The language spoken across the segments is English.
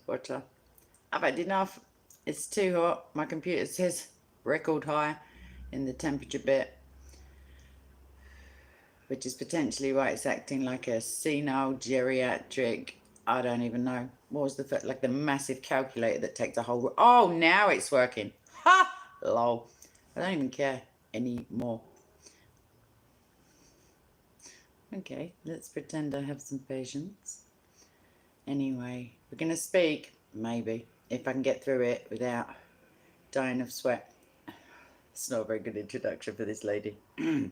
Water. I've had enough. It's too hot. My computer says record high in the temperature bit, which is potentially why it's acting like a senile geriatric. I don't even know. What was like the massive calculator that takes a whole. Oh, now it's working. Ha! Lol. I don't even care anymore. Okay, let's pretend I have some patience. Anyway, we're going to speak, maybe, if I can get through it without dying of sweat. It's not a very good introduction for this lady. Okay.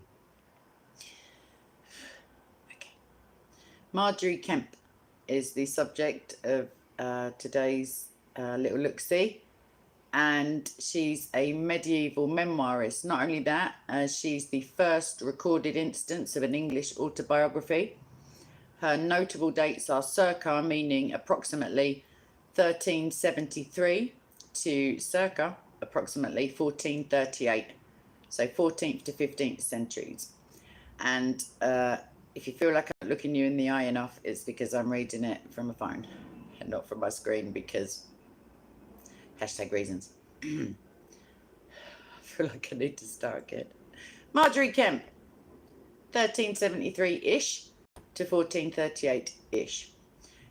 Margery Kempe is the subject of today's little look-see. And she's a medieval memoirist. Not only that, she's the first recorded instance of an English autobiography. Her notable dates are circa, meaning approximately 1373 to circa approximately 1438. So 14th to 15th centuries. And if you feel like I'm looking you in the eye enough, it's because I'm reading it from a phone and not from my screen, because #reasons. I feel like I need to start again. Margery Kempe, 1373-ish to 1438-ish.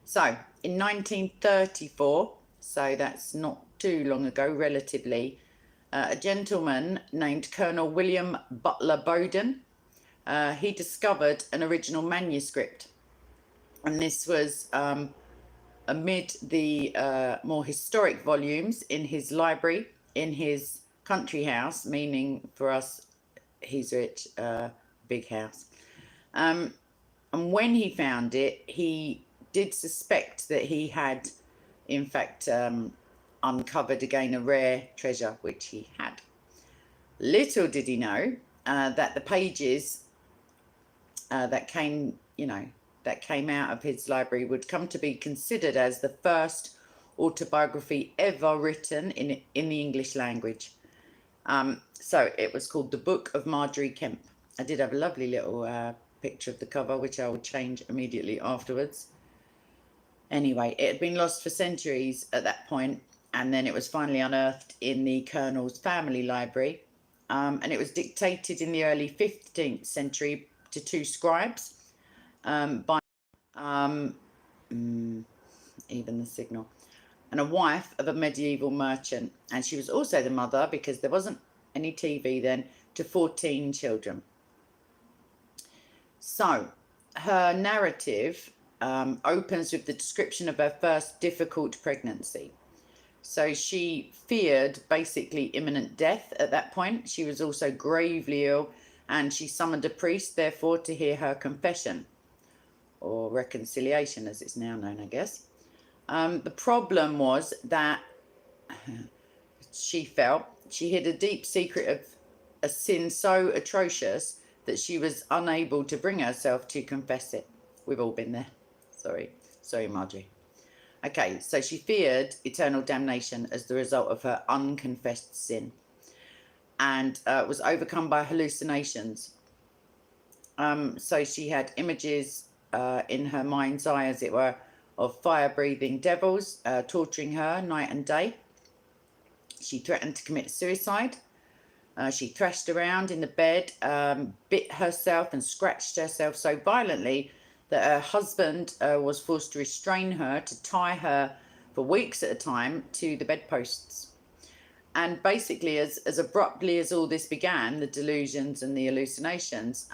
So, in 1934, so that's not too long ago, relatively, a gentleman named Colonel William Butler Bowden, he discovered an original manuscript. And this was amid the more historic volumes in his library, in his country house, meaning for us, he's rich, big house. And when he found it, he did suspect that he had, in fact, uncovered again a rare treasure, which he had. Little did he know that the pages that came, that came out of his library would come to be considered as the first autobiography ever written in the English language. So it was called The Book of Margery Kempe. I did have a lovely little picture of the cover, which I will change immediately afterwards. Anyway, it had been lost for centuries at that point, and then it was finally unearthed in the Colonel's family library. And it was dictated in the early 15th century to two scribes, by even the signal, and a wife of a medieval merchant. And she was also the mother, because there wasn't any TV then, to 14 children. So her narrative opens with the description of her first difficult pregnancy. So she feared basically imminent death at that point. She was also gravely ill, and she summoned a priest, therefore, to hear her confession, or reconciliation as it's now known, I guess. The problem was that she felt she hid a deep secret of a sin so atrocious that she was unable to bring herself to confess it. We've all been there. Sorry, Margery. Okay, so she feared eternal damnation as the result of her unconfessed sin, and was overcome by hallucinations. So she had images in her mind's eye, as it were, of fire-breathing devils torturing her night and day. She threatened to commit suicide. She thrashed around in the bed, bit herself and scratched herself so violently that her husband was forced to restrain her, to tie her for weeks at a time to the bedposts. And basically, as abruptly as all this began, the delusions and the hallucinations,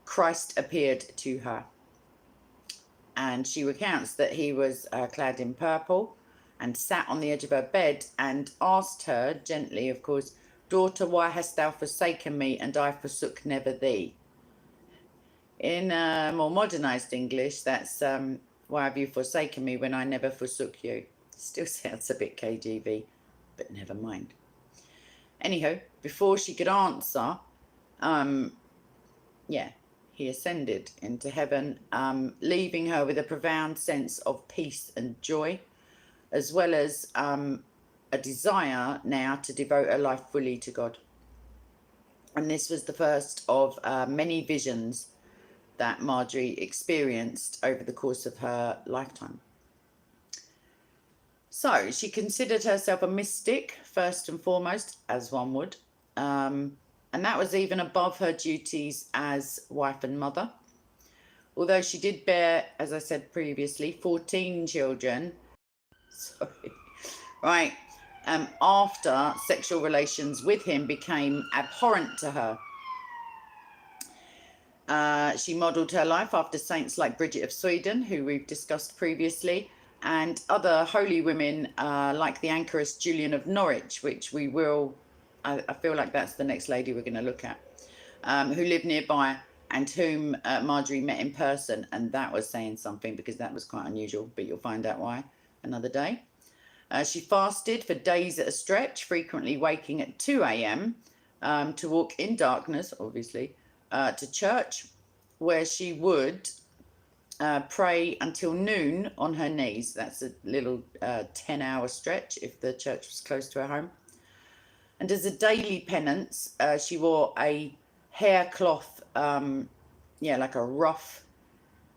Christ appeared to her. And she recounts that he was clad in purple and sat on the edge of her bed and asked her, gently, of course, "Daughter, why hast thou forsaken me, and I forsook never thee?" In more modernized English, that's, "Why have you forsaken me when I never forsook you?" Still sounds a bit KGB, but never mind. Anyhow, before she could answer, he ascended into heaven, leaving her with a profound sense of peace and joy, as well as a desire now to devote her life fully to God. And this was the first of many visions that Margery experienced over the course of her lifetime. So she considered herself a mystic, first and foremost, as one would. And that was even above her duties as wife and mother. Although she did bear, as I said previously, 14 children. Sorry. Right. After sexual relations with him became abhorrent to her. She modelled her life after saints like Bridget of Sweden, who we've discussed previously, and other holy women like the anchoress Julian of Norwich, which we will, I feel like that's the next lady we're going to look at, who lived nearby and whom Margery met in person. And that was saying something, because that was quite unusual, but you'll find out why another day. She fasted for days at a stretch, frequently waking at 2 a.m. To walk in darkness, obviously, to church, where she would pray until noon on her knees. That's a little 10-hour stretch if the church was close to her home. And as a daily penance, she wore a hair cloth, like a rough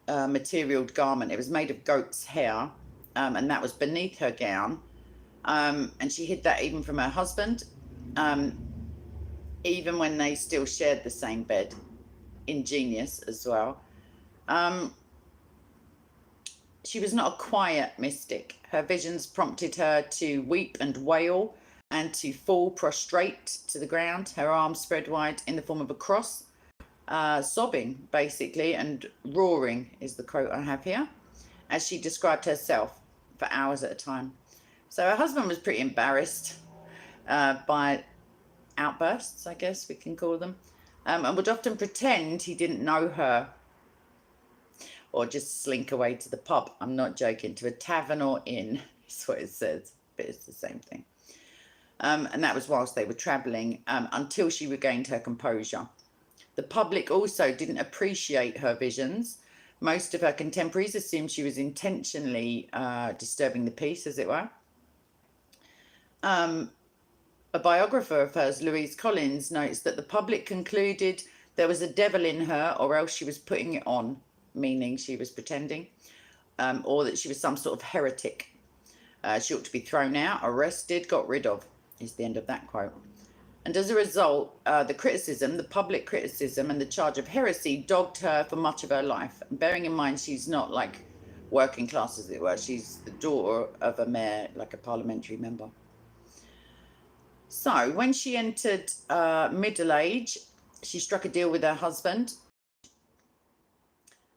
materialed garment. It was made of goat's hair, and that was beneath her gown. And she hid that even from her husband, even when they still shared the same bed. Ingenious as well. She was not a quiet mystic. Her visions prompted her to weep and wail and to fall prostrate to the ground, her arms spread wide in the form of a cross, sobbing basically, and roaring is the quote I have here, as she described herself for hours at a time. So her husband was pretty embarrassed by outbursts, I guess we can call them, and would often pretend he didn't know her, or just slink away to the pub. I'm not joking, to a tavern or inn, is what it says, but it's the same thing. And that was whilst they were travelling, until she regained her composure. The public also didn't appreciate her visions. Most of her contemporaries assumed she was intentionally disturbing the peace, as it were. A biographer of hers, Louise Collins, notes that the public concluded there was a devil in her, or else she was putting it on, meaning she was pretending, or that she was some sort of heretic. She ought to be thrown out, arrested, got rid of, is the end of that quote. And as a result, the public criticism and the charge of heresy dogged her for much of her life. And bearing in mind, she's not like working class, as it were. She's the daughter of a mayor, like a parliamentary member. So when she entered middle age, she struck a deal with her husband.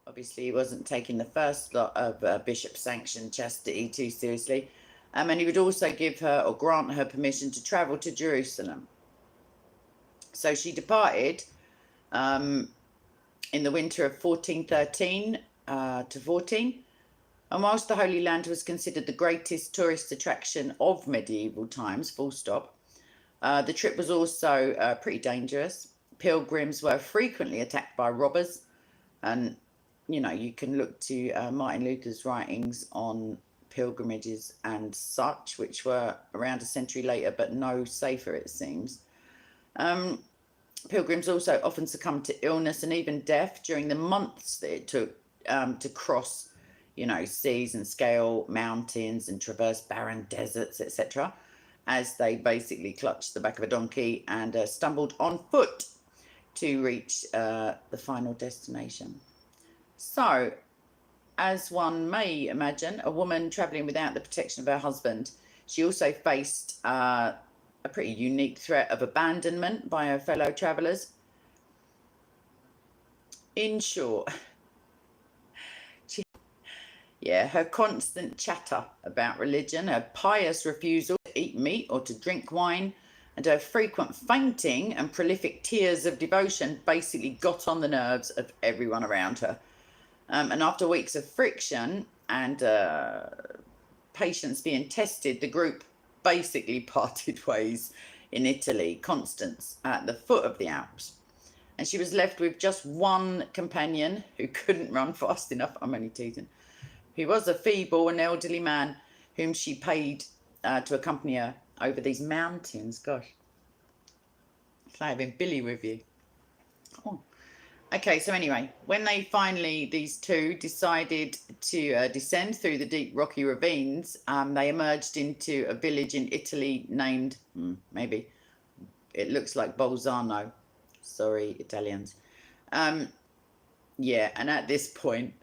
Obviously, he wasn't taking the first lot of bishop-sanctioned chastity too seriously. And he would also give her, or grant her, permission to travel to Jerusalem. So she departed in the winter of 1413 to 14. And whilst the Holy Land was considered the greatest tourist attraction of medieval times, full stop, the trip was also pretty dangerous. Pilgrims were frequently attacked by robbers. And, you know, you can look to Martin Luther's writings on pilgrimages and such, which were around a century later, but no safer, it seems. Pilgrims also often succumbed to illness and even death during the months that it took to cross, you know, seas and scale mountains and traverse barren deserts, etc., as they basically clutched the back of a donkey and stumbled on foot to reach the final destination. So, as one may imagine, a woman travelling without the protection of her husband, she also faced a pretty unique threat of abandonment by her fellow travellers. In short, her constant chatter about religion, her pious refusal to eat meat or to drink wine, and her frequent fainting and prolific tears of devotion basically got on the nerves of everyone around her. And after weeks of friction and patience being tested, the group basically parted ways in Italy, Constance, at the foot of the Alps. And she was left with just one companion who couldn't run fast enough. I'm only teasing. He was a feeble and elderly man whom she paid to accompany her over these mountains. Gosh, it's like having Billy with you. Oh. Okay, so anyway, when they finally, these two decided to descend through the deep rocky ravines, they emerged into a village in Italy named, maybe, it looks like Bolzano. Sorry, Italians. Yeah, and at this point,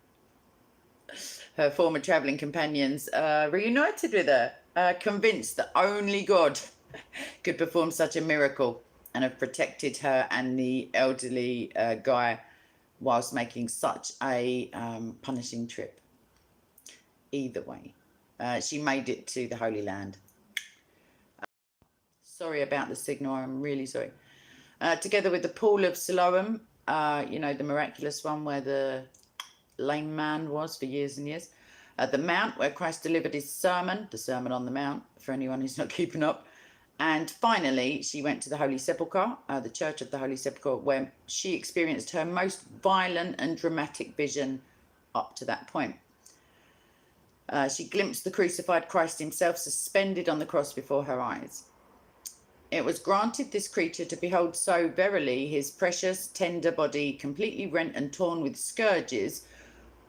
her former travelling companions reunited with her, convinced that only God could perform such a miracle and have protected her and the elderly guy whilst making such a punishing trip. Either way, she made it to the Holy Land. Sorry about the signal, I'm really sorry. Together with the Pool of Siloam, you know, the miraculous one where the lame man was for years and years. The Mount, where Christ delivered his sermon, the Sermon on the Mount, for anyone who's not keeping up. And finally, she went to the Holy Sepulchre, the Church of the Holy Sepulchre, where she experienced her most violent and dramatic vision up to that point. She glimpsed the crucified Christ himself suspended on the cross before her eyes. It was granted this creature to behold so verily his precious, tender body, completely rent and torn with scourges,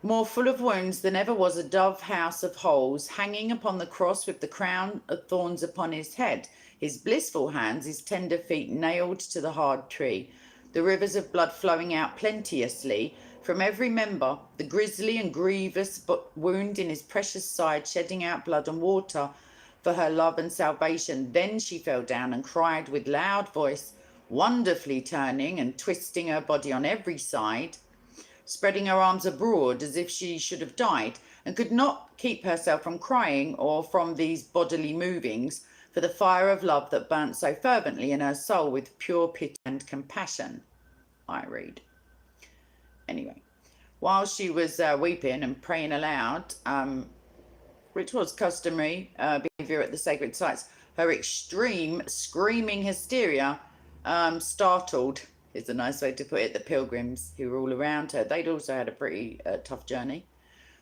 more full of wounds than ever was a dove house of holes, hanging upon the cross with the crown of thorns upon his head, his blissful hands, his tender feet nailed to the hard tree, the rivers of blood flowing out plenteously from every member, the grisly and grievous wound in his precious side, shedding out blood and water for her love and salvation. Then she fell down and cried with loud voice, wonderfully turning and twisting her body on every side, spreading her arms abroad as if she should have died, and could not keep herself from crying or from these bodily movings, for the fire of love that burnt so fervently in her soul with pure pity and compassion. I read. Anyway, while she was weeping and praying aloud, which was customary behaviour at the sacred sites, her extreme screaming hysteria startled, is a nice way to put it, the pilgrims who were all around her. They'd also had a pretty tough journey.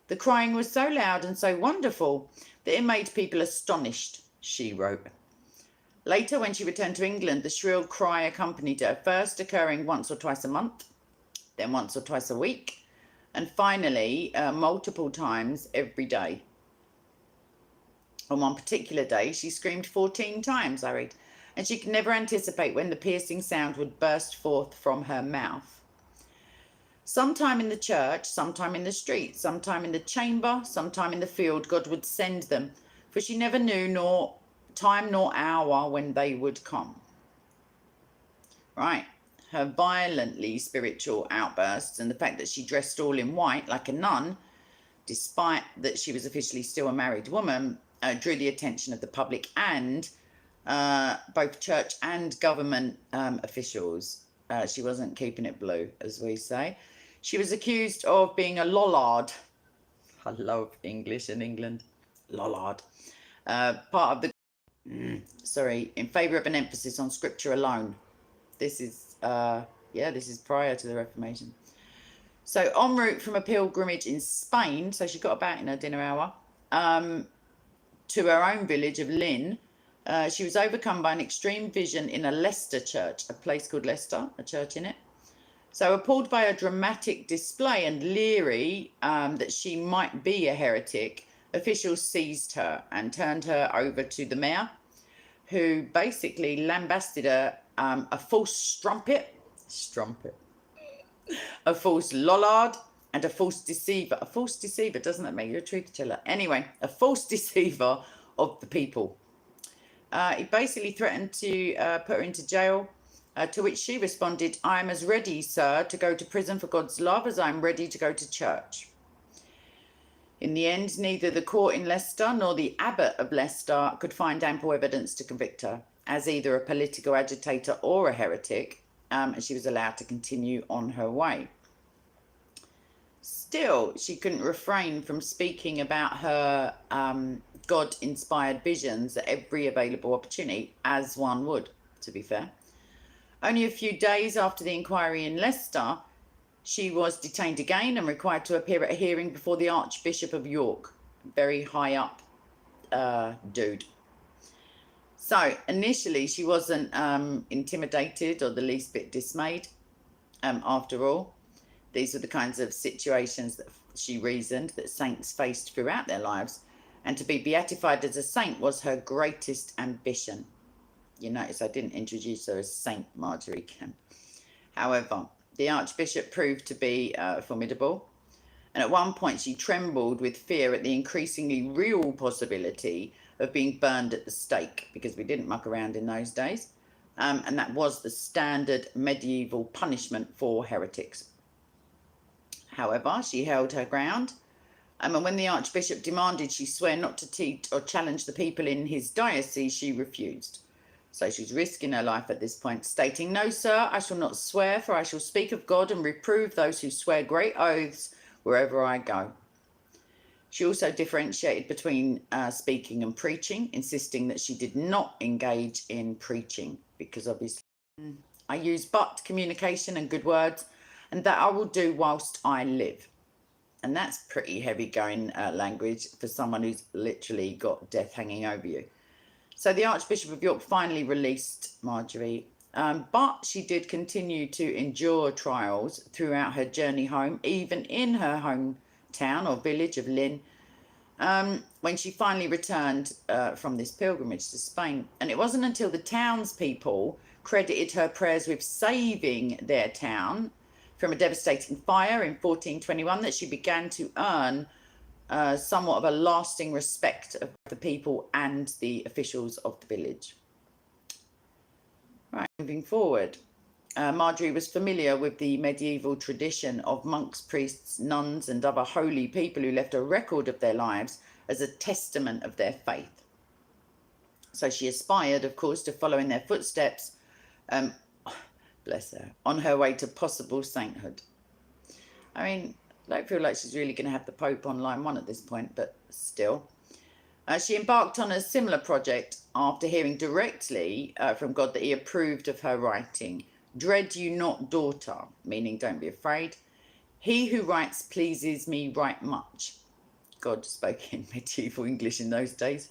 The crying was so loud and so wonderful that it made people astonished, she wrote. Later, when she returned to England, the shrill cry accompanied her, first occurring once or twice a month, then once or twice a week, and finally multiple times every day. On one particular day, she screamed 14 times, I read, and she could never anticipate when the piercing sound would burst forth from her mouth. Sometime in the church, sometime in the street, sometime in the chamber, sometime in the field, God would send them, for she never knew nor time nor hour when they would come. Right. Her violently spiritual outbursts and the fact that she dressed all in white like a nun, despite that she was officially still a married woman, drew the attention of the public and both church and government officials. She wasn't keeping it blue, as we say. She was accused of being a lollard. I love English in England. Lollard. Part of the... in favour of an emphasis on scripture alone. This is, this is prior to the Reformation. So en route from a pilgrimage in Spain, so she got about in her dinner hour, to her own village of Lynn, she was overcome by an extreme vision in a Leicester church, a place called Leicester, a church in it. So appalled by a dramatic display and leery that she might be a heretic, officials seized her and turned her over to the mayor, who basically lambasted her a false strumpet, a false lollard, and a false deceiver. A false deceiver, doesn't that make you a truth teller? Anyway, a false deceiver of the people. He basically threatened to put her into jail, to which she responded, "I am as ready, sir, to go to prison for God's love as I am ready to go to church." In the end, neither the court in Leicester nor the abbot of Leicester could find ample evidence to convict her as either a political agitator or a heretic, and she was allowed to continue on her way. Still, she couldn't refrain from speaking about her God-inspired visions at every available opportunity, as one would, to be fair. Only a few days after the inquiry in Leicester, she was detained again and required to appear at a hearing before the Archbishop of York. Very high up dude. So initially she wasn't intimidated or the least bit dismayed, after all. These were the kinds of situations that she reasoned that saints faced throughout their lives, and to be beatified as a saint was her greatest ambition. You notice I didn't introduce her as Saint Margery Kempe. However, the Archbishop proved to be formidable, and at one point she trembled with fear at the increasingly real possibility of being burned at the stake, because we didn't muck around in those days, and that was the standard medieval punishment for heretics. However, she held her ground, and when the Archbishop demanded she swear not to teach or challenge the people in his diocese, she refused. So she's risking her life at this point, stating, "No, sir, I shall not swear, for I shall speak of God and reprove those who swear great oaths wherever I go." She also differentiated between speaking and preaching, insisting that she did not engage in preaching, because obviously I use but communication and good words, and that I will do whilst I live. And that's pretty heavy going language for someone who's literally got death hanging over you. So the Archbishop of York finally released Margery, but she did continue to endure trials throughout her journey home, even in her hometown or village of Lynn, when she finally returned from this pilgrimage to Spain. And it wasn't until the townspeople credited her prayers with saving their town from a devastating fire in 1421 that she began to earn somewhat of a lasting respect of the people and the officials of the village. Right, moving forward. Margery was familiar with the medieval tradition of monks, priests, nuns, and other holy people who left a record of their lives as a testament of their faith. So she aspired, of course, to follow in their footsteps, bless her, on her way to possible sainthood. I mean, I don't feel like she's really going to have the Pope on line one at this point, but still. She embarked on a similar project after hearing directly from God that he approved of her writing. "Dread you not, daughter," meaning don't be afraid. "He who writes pleases me right much." God spoke in medieval English in those days.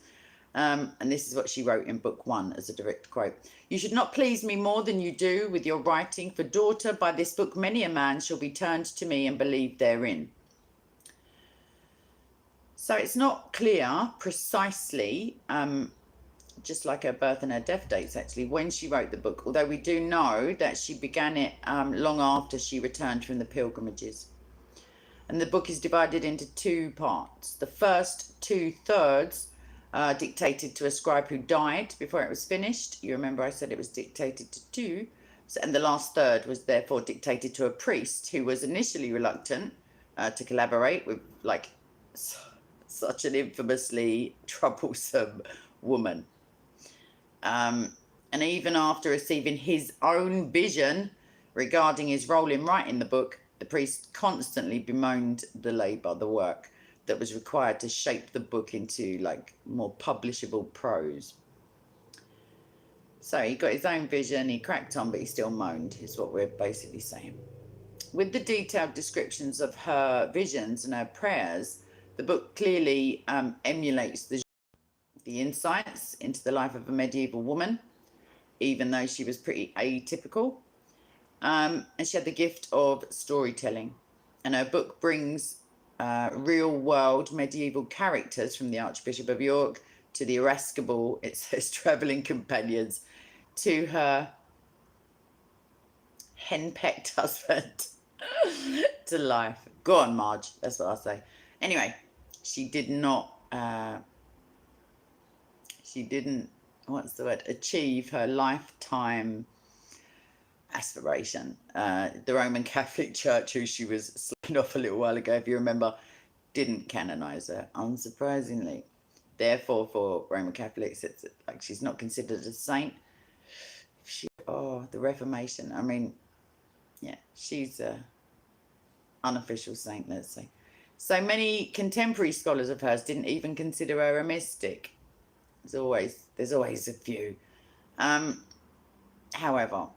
And this is what she wrote in book 1 as a direct quote. "You should not please me more than you do with your writing, for, daughter, by this book many a man shall be turned to me and believe therein." So it's not clear precisely, just like her birth and her death dates actually, when she wrote the book, although we do know that she began it long after she returned from the pilgrimages. And the book is divided into 2 parts. The first 2/3 dictated to a scribe who died before it was finished. You remember I said it was dictated to 2. And the last third was therefore dictated to a priest who was initially reluctant to collaborate with such an infamously troublesome woman. And even after receiving his own vision regarding his role in writing the book, the priest constantly bemoaned the labour, the work that was required to shape the book into more publishable prose. So he got his own vision, he cracked on, but he still moaned, is what we're basically saying. With the detailed descriptions of her visions and her prayers, the book clearly emulates the insights into the life of a medieval woman, even though she was pretty atypical. And she had the gift of storytelling. And her book brings real-world medieval characters from the Archbishop of York to the irascible, it says, travelling companions, to her henpecked husband to life. Go on, Marge, that's what I'll say. Anyway, she didn't, what's the word, achieve her lifetime aspiration. The Roman Catholic Church, who she was slacking off a little while ago, if you remember, didn't canonize her, unsurprisingly. Therefore, for Roman Catholics, it's like she's not considered a saint. The Reformation, I mean, yeah, she's a unofficial saint, let's say. So many contemporary scholars of hers didn't even consider her a mystic. There's always a few. However,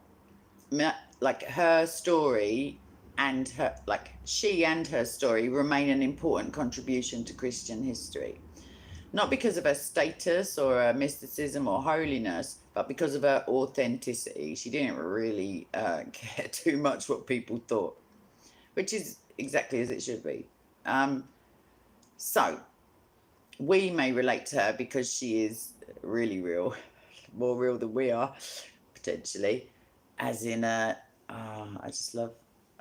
her story and she and her story remain an important contribution to Christian history. Not because of her status or her mysticism or holiness, but because of her authenticity. She didn't really care too much what people thought. which is exactly as it should be. So we may relate to her because she is really real, more real than we are, potentially. As in, I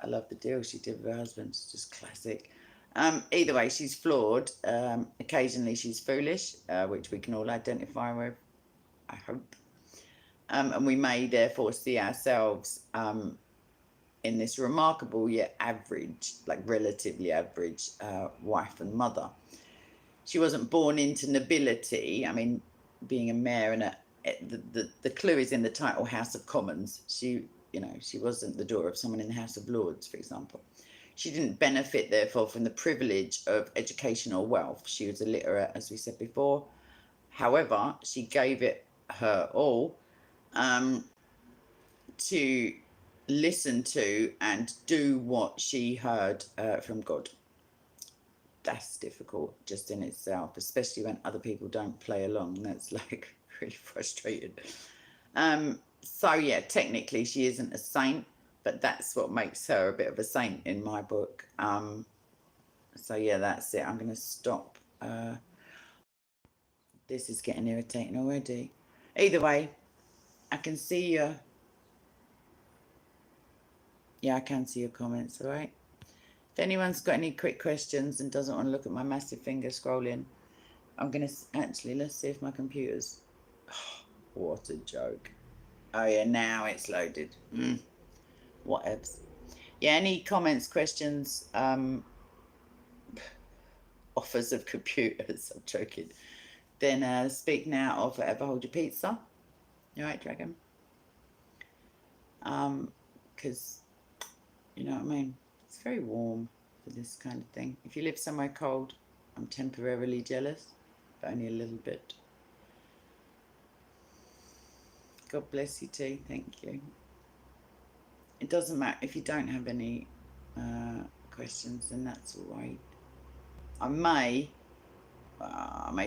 love the deal she did with her husband. It's just classic. Either way, she's flawed. Occasionally, she's foolish, which we can all identify with, I hope. And we may therefore see ourselves in this remarkable yet average, like relatively average, wife and mother. She wasn't born into nobility. I mean, being a mayor and the clue is in the title House of Commons. She wasn't the daughter of someone in the House of Lords, for example. She didn't benefit, therefore, from the privilege of education or wealth. She was illiterate, as we said before. However, she gave it her all to listen to and do what she heard from God. That's difficult just in itself, especially when other people don't play along. That's like really frustrating. So yeah, technically she isn't a saint, but that's what makes her a bit of a saint in my book. So yeah, that's it. I'm going to stop. This is getting irritating already. Either way, I can see your... Yeah, I can see your comments, all right? If anyone's got any quick questions and doesn't want to look at my massive finger scrolling, I'm going to... Actually, let's see if my computer's... Oh, what a joke. Oh, yeah, now it's loaded. Whatevs. Yeah, any comments, questions, offers of computers, I'm joking. Then speak now or forever hold your pizza. All right, Dragon? Because, you know what I mean? It's very warm for this kind of thing. If you live somewhere cold, I'm temporarily jealous, but only a little bit. God bless you too. Thank you. It doesn't matter if you don't have any questions, then that's all right. I may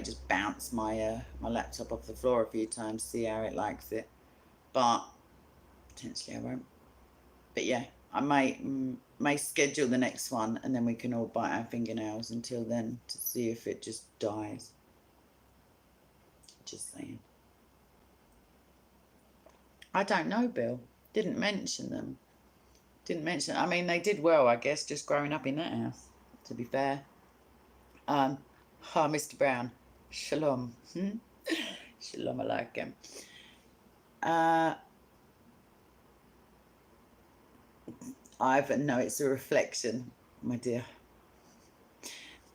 just bounce my my laptop off the floor a few times, see how it likes it, but potentially I won't. But yeah, I may schedule the next one, and then we can all bite our fingernails until then to see if it just dies. Just saying. I don't know, Bill. Didn't mention them. I mean, they did well, I guess, just growing up in that house, to be fair. Hi, Mr. Brown. Shalom. Shalom alaikum. No, it's a reflection, my dear.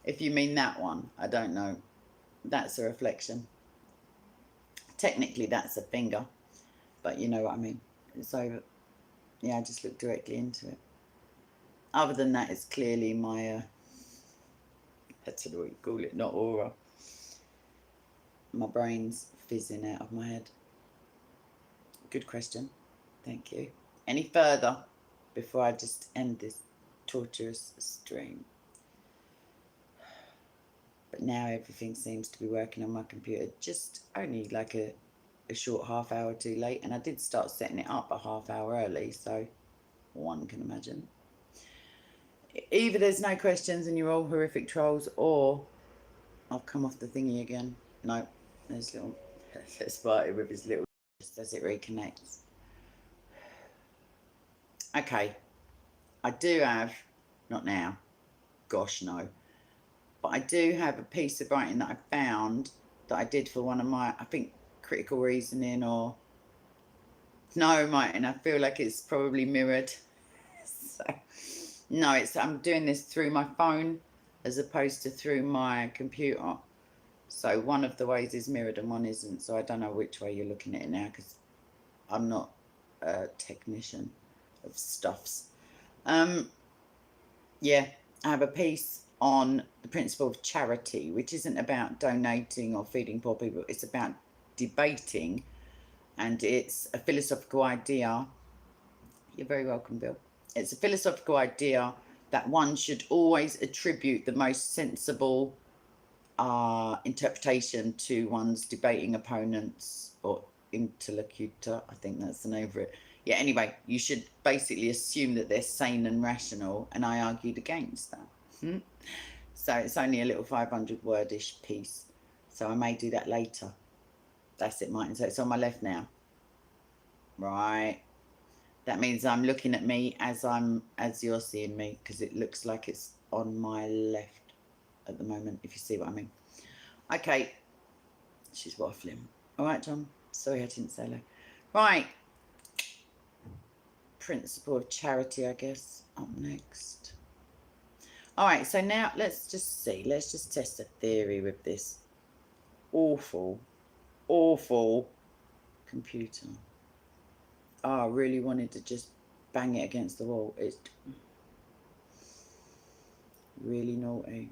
If you mean that one, I don't know. That's a reflection. Technically, that's a finger, but you know what I mean. So, yeah, I just looked directly into it. Other than that, it's clearly my, I don't know what you call it, not aura. My brain's fizzing out of my head. Good question. Thank you. Any further before I just end this torturous stream? But now everything seems to be working on my computer, just only like a short half hour too late. And I did start setting it up a half hour early, so one can imagine. Either there's no questions and you're all horrific trolls, or I'll come off the thingy again. No, there's little... There's Sparty with his little... just as it reconnects. Okay. I do have... Not now. Gosh, no. But I do have a piece of writing that I found that I did for one of my, I think, critical reasoning or... No, Martin, I feel like it's probably mirrored. So, no, I'm doing this through my phone as opposed to through my computer. So one of the ways is mirrored and one isn't. So I don't know which way you're looking at it now because I'm not a technician of stuffs. Yeah, I have a piece on the principle of charity, which isn't about donating or feeding poor people. It's about debating, and it's a philosophical idea. You're very welcome, Bill. It's a philosophical idea that one should always attribute the most sensible interpretation to one's debating opponents or interlocutor. I think that's the name for it. Yeah, anyway, you should basically assume that they're sane and rational, and I argued against that. So it's only a little 500 wordish piece, so I may do that later. That's it, Martin. So it's on my left now. Right. That means I'm looking at me as you're seeing me, because it looks like it's on my left at the moment, if you see what I mean. Okay. She's waffling. All right, John. Sorry I didn't say hello. Right. Principle of charity, I guess. Up next. All right. So now let's just see. Let's just test a theory with this awful computer. Oh, I really wanted to just bang it against the wall. It's really naughty.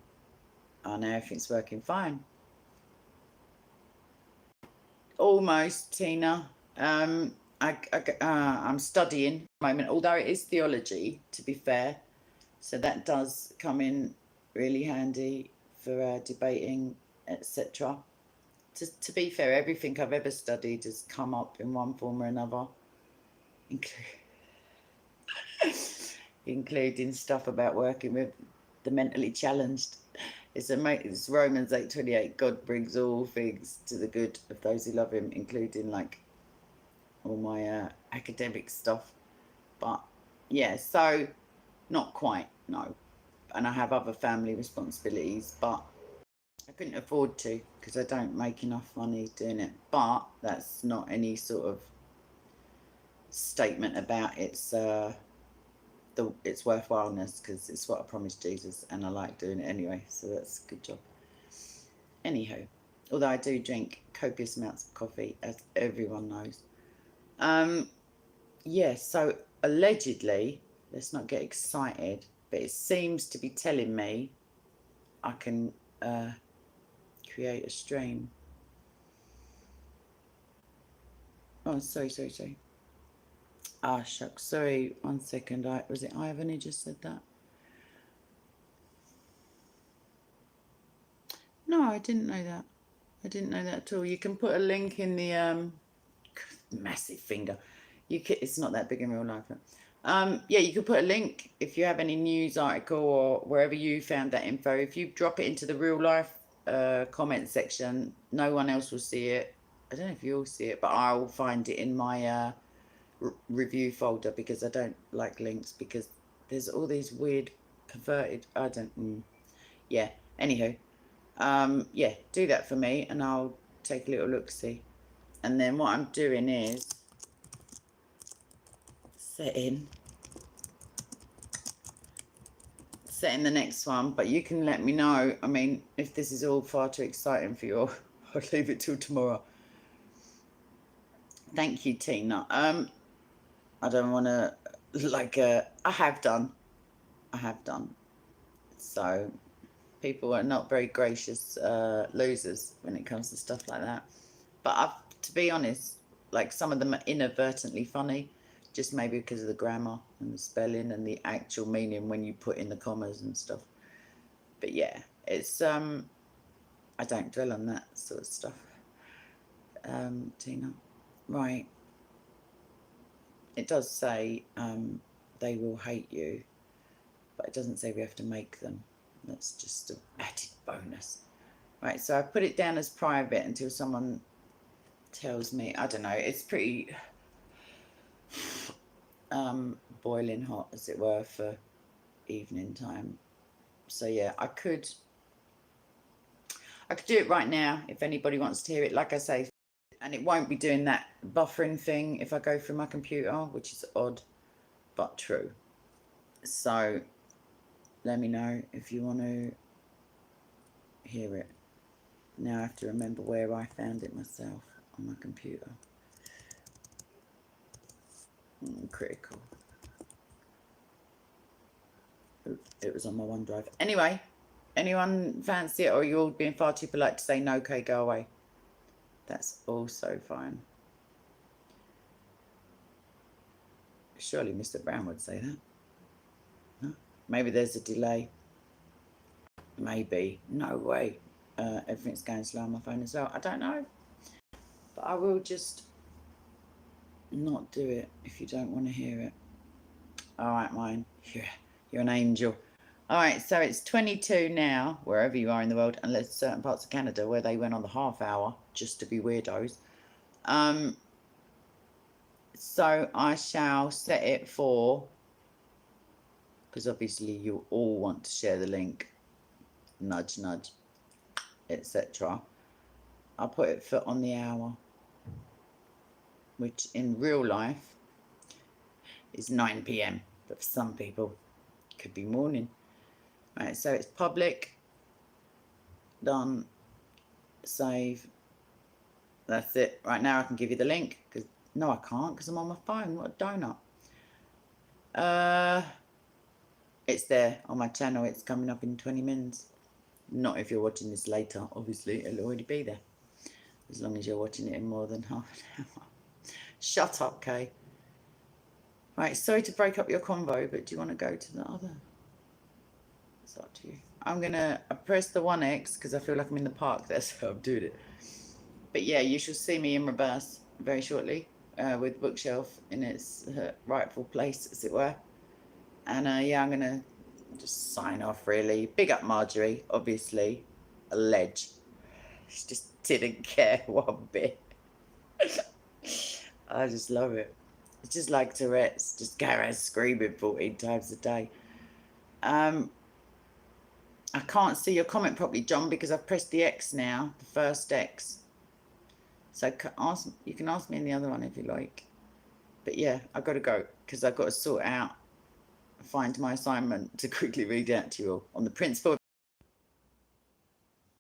Oh, now everything's working fine. Almost, Tina. I'm studying at the moment, although it is theology, to be fair. So that does come in really handy for debating, etc. To be fair, everything I've ever studied has come up in one form or another, including stuff about working with the mentally challenged. It's Romans 8:28. God brings all things to the good of those who love him, including like all my academic stuff. But yeah, so not quite, no. And I have other family responsibilities, but I couldn't afford to because I don't make enough money doing it. But that's not any sort of statement about its worthwhileness, because it's what I promised Jesus and I like doing it anyway, so that's a good job. Anyhow, although I do drink copious amounts of coffee, as everyone knows. Yeah, so allegedly, let's not get excited, but it seems to be telling me I can create a stream. Oh, sorry. Ah, shucks, sorry, 1 second. Was it Ivan who just said that? No, I didn't know that. I didn't know that at all. You can put a link in the massive finger. It's not that big in real life. Yeah, you could put a link if you have any news article or wherever you found that info. If you drop it into the real life comment section, no one else will see it. I don't know if you'll see it, but I'll find it in my review folder, because I don't like links, because there's all these weird perverted. Yeah. Anywho, yeah, do that for me, and I'll take a little look see. And then what I'm doing is setting the next one, but you can let me know. I mean, if this is all far too exciting for you, I'll leave it till tomorrow. Thank you, Tina. I don't want to I have done. So people are not very gracious losers when it comes to stuff like that. But to be honest, like, some of them are inadvertently funny, just maybe because of the grammar and the spelling and the actual meaning when you put in the commas and stuff. But yeah, it's I don't dwell on that sort of stuff. Tina, right? It does say they will hate you, but it doesn't say we have to make them. That's just an added bonus. Right, so I put it down as private until someone tells me. I don't know, it's pretty boiling hot, as it were, for evening time. So yeah, I could do it right now if anybody wants to hear it, like I say. And it won't be doing that buffering thing if I go through my computer, which is odd but true. So let me know if you want to hear it. Now I have to remember where I found it myself on my computer. Critical. It was on my OneDrive. Anyway, anyone fancy it, or you're all being far too polite to say no, okay, go away? That's also fine. Surely Mr. Brown would say that. Huh? Maybe there's a delay. Maybe. No way. Everything's going slow on my phone as well. I don't know. But I will just not do it if you don't want to hear it. All right, mine. You're an angel. All right, so it's 22 now, wherever you are in the world, unless certain parts of Canada where they went on the half hour just to be weirdos. So I shall set it for, because obviously you all want to share the link, nudge, nudge, etc. I'll put it for on the hour, which in real life is 9 p.m. But for some people, it could be morning. Right, so it's public. Done. Save. That's it. Right now I can give you the link. Because no, I can't because I'm on my phone. What a donut. It's there on my channel. It's coming up in 20 minutes. Not if you're watching this later. Obviously, it'll already be there. As long as you're watching it in more than half an hour. Shut up, Kay. Right, sorry to break up your convo, but do you want to go to the other? It's up to you. I'm going to press the 1X because I feel like I'm in the park. That's how I'm doing it. But yeah, you shall see me in reverse very shortly with bookshelf in its rightful place, as it were. And yeah, I'm going to just sign off, really. Big up Margery, obviously. A ledge. She just didn't care one bit. I just love it. It's just like Tourette's. Just go around screaming 14 times a day. I can't see your comment properly, John, because I've pressed the X now, the first X. So you can ask me in the other one if you like. But yeah, I've got to go because I've got to sort out, find my assignment to quickly read out to you all on the principle of